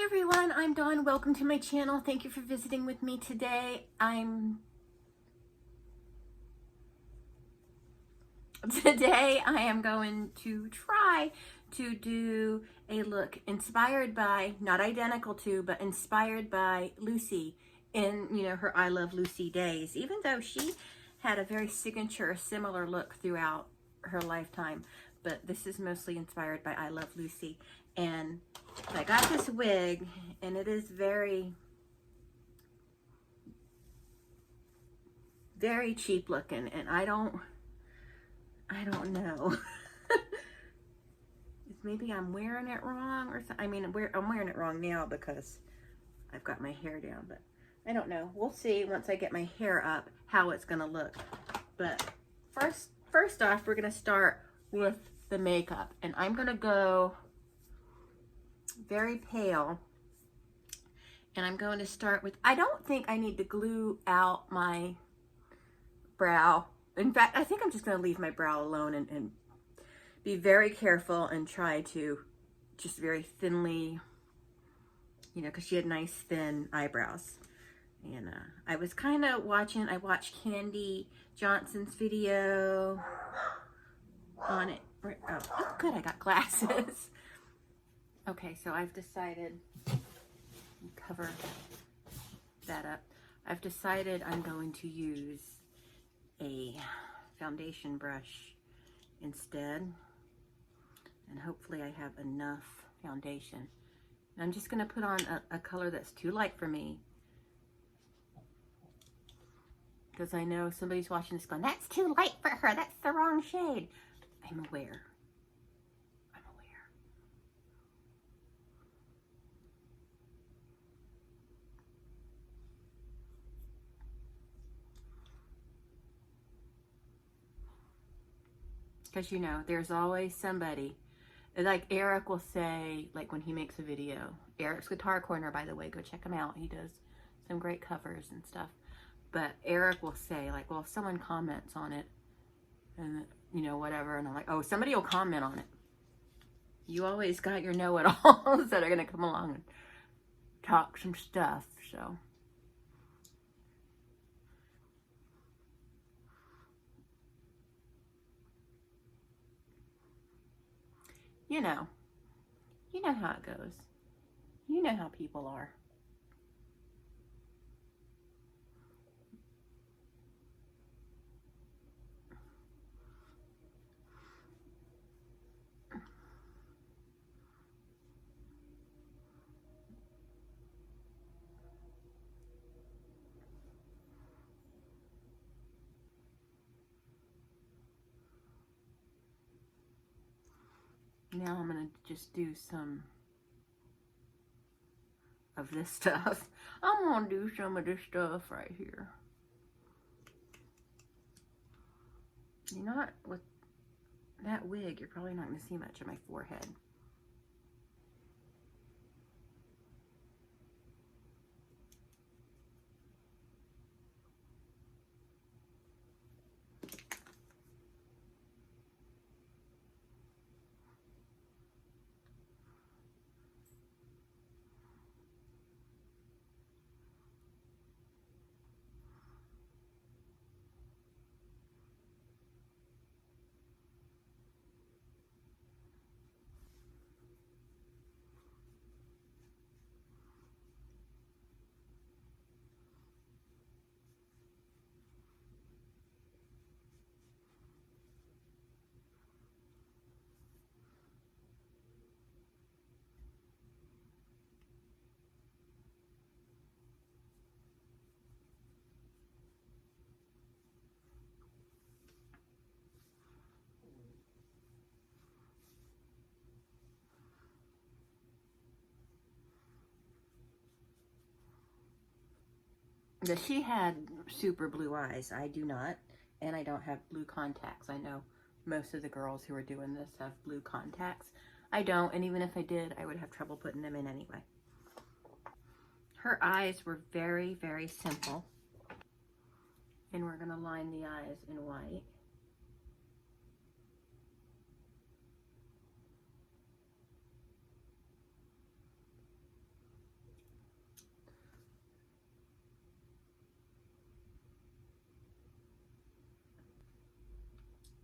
Everyone, I'm Dawn. Welcome to my channel. Thank you for visiting with me today. Today I am going to try to do a look inspired by, not identical to, but inspired by Lucy in, her I Love Lucy days, even though she had a very signature, similar look throughout her lifetime. But this is mostly inspired by I Love Lucy. And I got this wig, and it is very, very cheap looking, and I don't know. Maybe I'm wearing it wrong or something. I mean, I'm wearing it wrong now because I've got my hair down, but I don't know. We'll see once I get my hair up how it's gonna look. But first off, we're gonna start with the makeup, and I'm gonna go very pale, and I'm going to start with, I don't think I need to glue out my brow. In fact, I think I'm just going to leave my brow alone and be very careful and try to just very thinly, because she had nice thin eyebrows. And I was kind of I watched Candy Johnson's video on it. Oh, good, I got glasses. Okay, so I've decided, cover that up. I've decided I'm going to use a foundation brush instead, and hopefully I have enough foundation. And I'm just going to put on a color that's too light for me, because I know somebody's watching this going, that's too light for her, that's the wrong shade. I'm aware. Because there's always somebody, like Eric will say, like when he makes a video, Eric's Guitar Corner, by the way, go check him out. He does some great covers and stuff. But Eric will say, like, well, if someone comments on it, and whatever, and I'm like, oh, somebody will comment on it. You always got your know-it-alls that are gonna come along and talk some stuff. So you know how it goes. You know how people are. Now I'm gonna just do some of this stuff. I'm gonna do some of this stuff right here. You're not, with that wig, you're probably not gonna see much of my forehead. She had super blue eyes. I do not, and I don't have blue contacts. I know most of the girls who are doing this have blue contacts. I don't, and even if I did, I would have trouble putting them in anyway. Her eyes were very, very simple, and we're gonna line the eyes in white.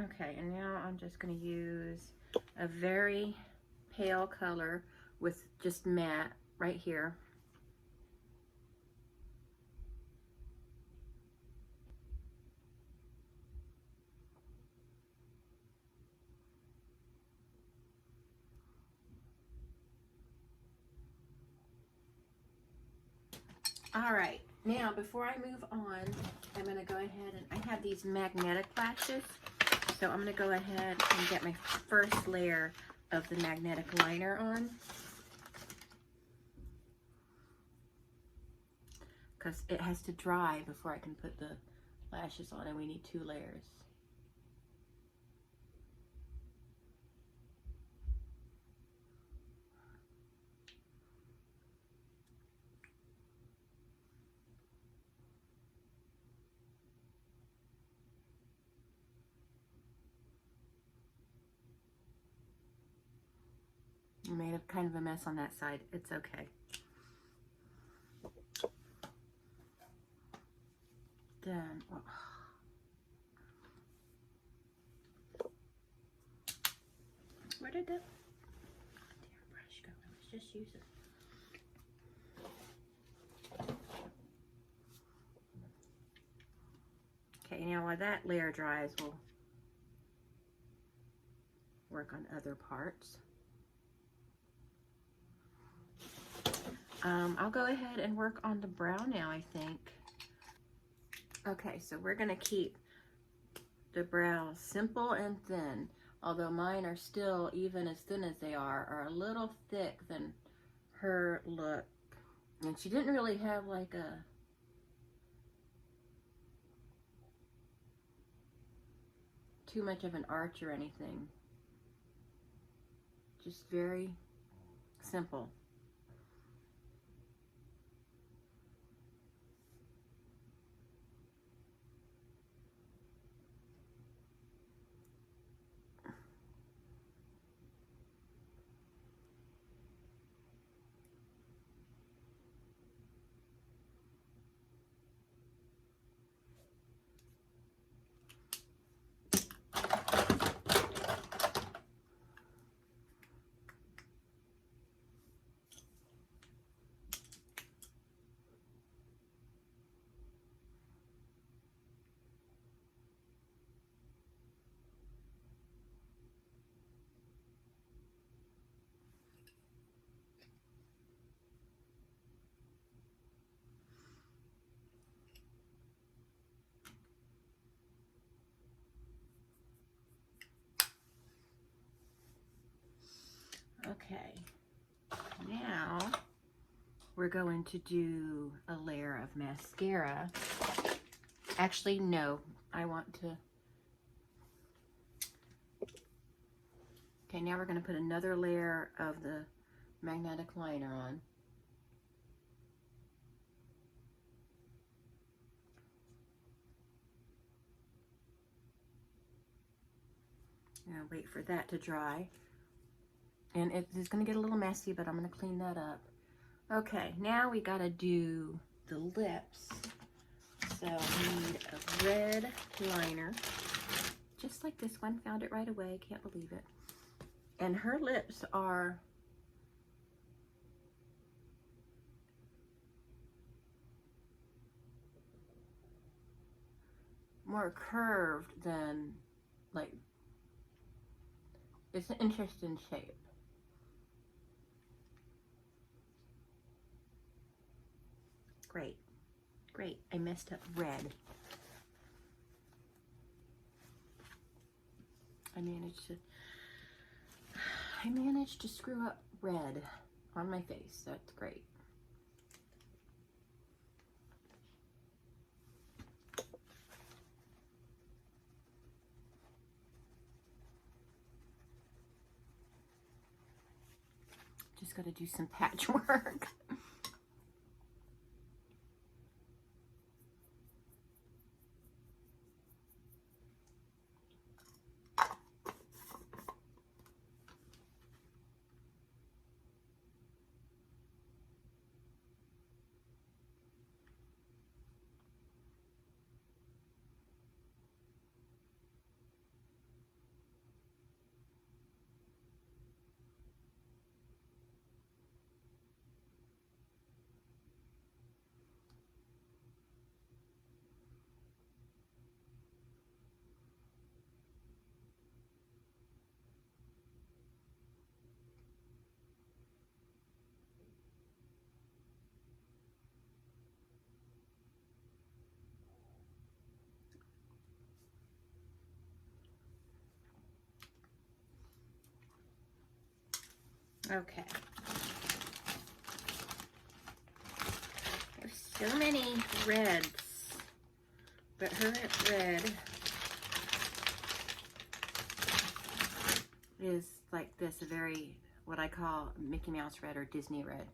Okay, and now I'm just going to use a very pale color with just matte right here. All right, now before I move on, I'm going to go ahead and I have these magnetic lashes. So I'm going to go ahead and get my first layer of the magnetic liner on, because it has to dry before I can put the lashes on, and we need 2 layers. I made a kind of a mess on that side. It's okay. Then, oh. Where did that dear brush go? Let's just use it. Okay, now while that layer dries, we'll work on other parts. I'll go ahead and work on the brow now, I think. Okay, so we're gonna keep the brows simple and thin, although mine are still, even as thin as they are a little thick than her look. And she didn't really have like a too much of an arch or anything. Just very simple. Okay, now we're going to do a layer of mascara. Actually, no, I want to. Okay, now we're going to put another layer of the magnetic liner on. Now wait for that to dry. And it's going to get a little messy, but I'm going to clean that up. Okay, now we got to do the lips. So we need a red liner, just like this one. Found it right away, can't believe it. And her lips are more curved than, like, it's an interesting shape. Great, great. I messed up red. I managed to screw up red on my face. That's great. Just got to do some patchwork. Okay. There's so many reds, but her red is like this, a very, what I call Mickey Mouse red or Disney red.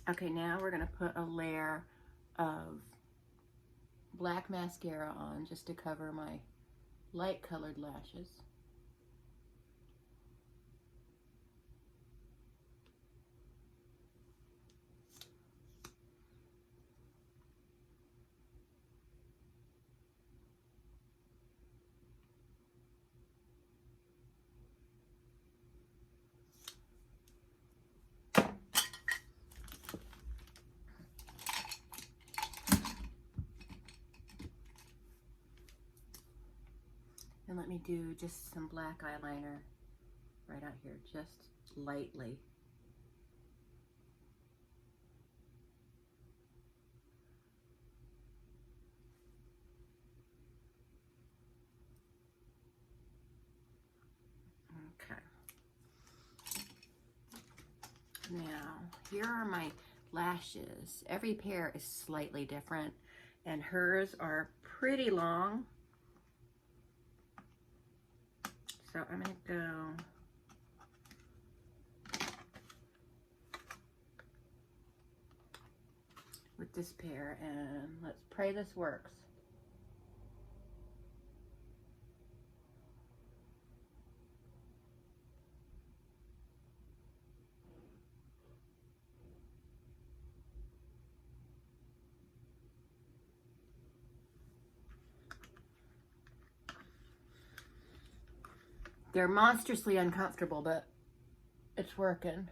Okay, now we're gonna put a layer of black mascara on just to cover my light colored lashes. And let me do just some black eyeliner right out here, just lightly. Okay. Now, here are my lashes. Every pair is slightly different, and hers are pretty long. So I'm gonna go with this pair, and let's pray this works. They're monstrously uncomfortable, but it's working.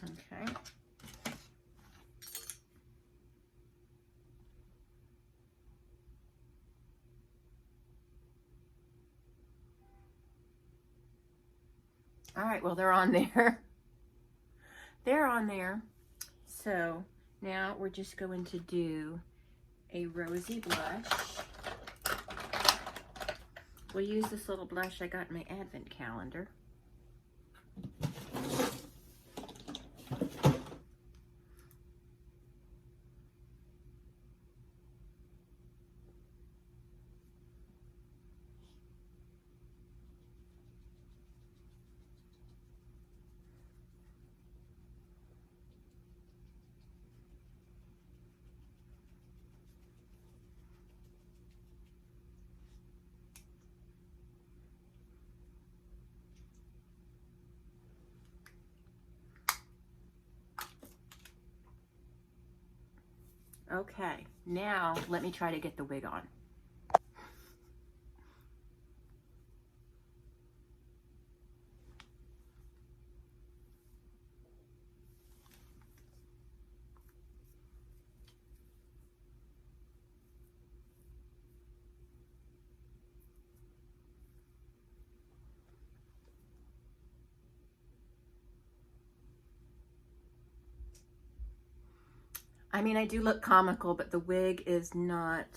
Okay. All right, well, they're on there. They're on there. So now we're just going to do a rosy blush. We'll use this little blush I got in my advent calendar. Okay, now let me try to get the wig on. I mean, I do look comical, but the wig is not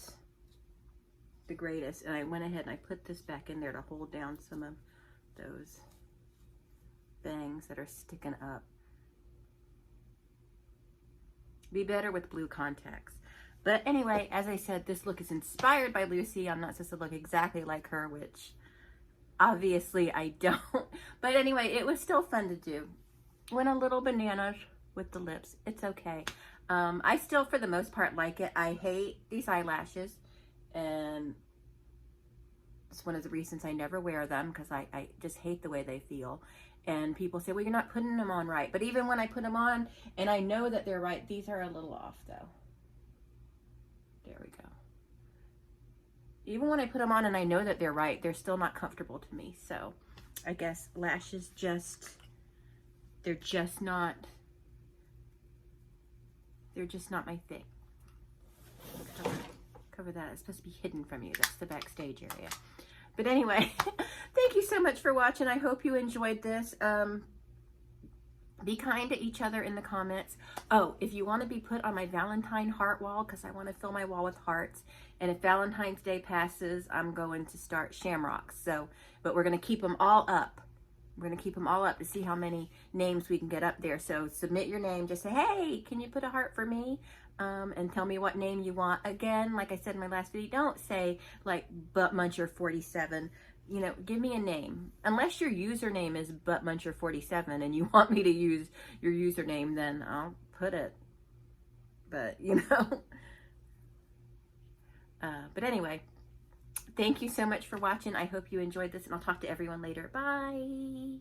the greatest. And I went ahead and I put this back in there to hold down some of those bangs that are sticking up. Be better with blue contacts. But anyway, as I said, this look is inspired by Lucy. I'm not supposed to look exactly like her, which obviously I don't. But anyway, it was still fun to do. Went a little bananas with the lips. It's okay. I still, for the most part, like it. I hate these eyelashes, and it's one of the reasons I never wear them, because I just hate the way they feel. And people say, well, you're not putting them on right. But even when I put them on, and I know that they're right, these are a little off, though. There we go. Even when I put them on and I know that they're right, they're still not comfortable to me. So I guess lashes they're just not my thing. Cover that. It's supposed to be hidden from you. That's the backstage area. But anyway, thank you so much for watching. I hope you enjoyed this. Be kind to each other in the comments. Oh, if you want to be put on my Valentine heart wall, because I want to fill my wall with hearts. And if Valentine's Day passes, I'm going to start shamrocks. So, but we're going to keep them all up. We're going to keep them all up to see how many names we can get up there. So submit your name. Just say, hey, can you put a heart for me? And tell me what name you want. Again, like I said in my last video, don't say like Butt Muncher 47. You know, give me a name. Unless your username is Butt Muncher 47 and you want me to use your username, then I'll put it. But, you know. But anyway, thank you so much for watching. I hope you enjoyed this, and I'll talk to everyone later. Bye.